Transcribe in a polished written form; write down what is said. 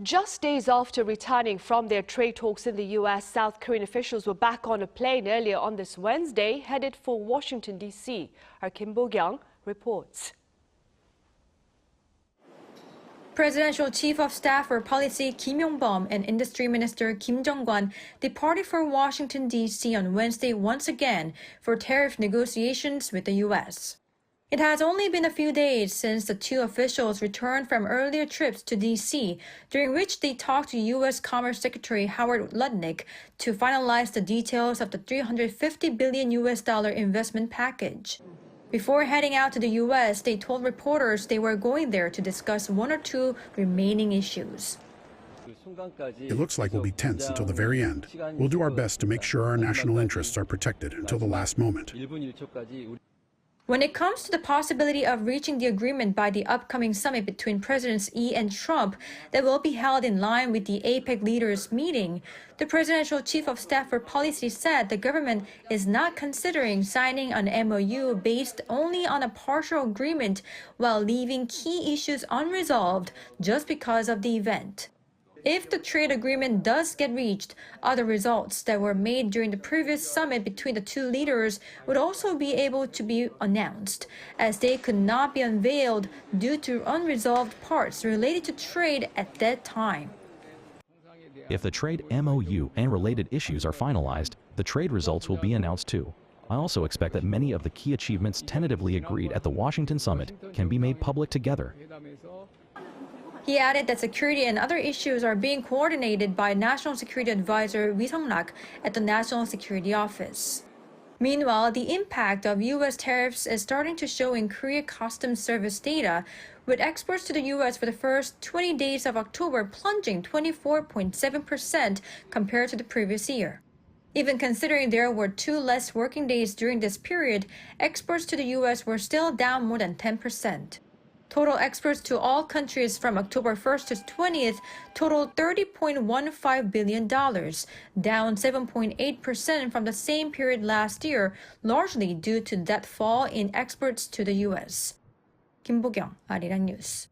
Just days after returning from their trade talks in the U.S., South Korean officials were back on a plane earlier on this Wednesday, headed for Washington, D.C. Our Kim Bo-kyoung reports. Presidential Chief of Staff for Policy Kim Yong-beom and Industry Minister Kim Jung-kwan departed for Washington, D.C. on Wednesday once again for tariff negotiations with the U.S. It has only been a few days since the two officials returned from earlier trips to D.C., during which they talked to U.S. Commerce Secretary Howard Lutnick to finalize the details of the $350 billion investment package. Before heading out to the U.S., they told reporters they were going there to discuss one or two remaining issues. It looks like we'll be tense until the very end. We'll do our best to make sure our national interests are protected until the last moment. When it comes to the possibility of reaching the agreement by the upcoming summit between Presidents Yi and Trump that will be held in line with the APEC leaders' meeting, the Presidential Chief of Staff for Policy said the government is not considering signing an MOU based only on a partial agreement while leaving key issues unresolved just because of the event. If the trade agreement does get reached, other results that were made during the previous summit between the two leaders would also be able to be announced, as they could not be unveiled due to unresolved parts related to trade at that time. If the trade MOU and related issues are finalized, the trade results will be announced too. I also expect that many of the key achievements tentatively agreed at the Washington summit can be made public together. He added that security and other issues are being coordinated by National Security Advisor Ri Sung-rak at the National Security Office. Meanwhile, the impact of U.S. tariffs is starting to show in Korea Customs Service data, with exports to the U.S. for the first 20 days of October plunging 24.7% compared to the previous year. Even considering there were 2 less working days during this period, exports to the U.S. were still down more than 10%. Total exports to all countries from October 1st to 20th totaled $30.15 billion, down 7.8% from the same period last year, largely due to that fall in exports to the U.S. Kim Bo-kyoung, Arirang News.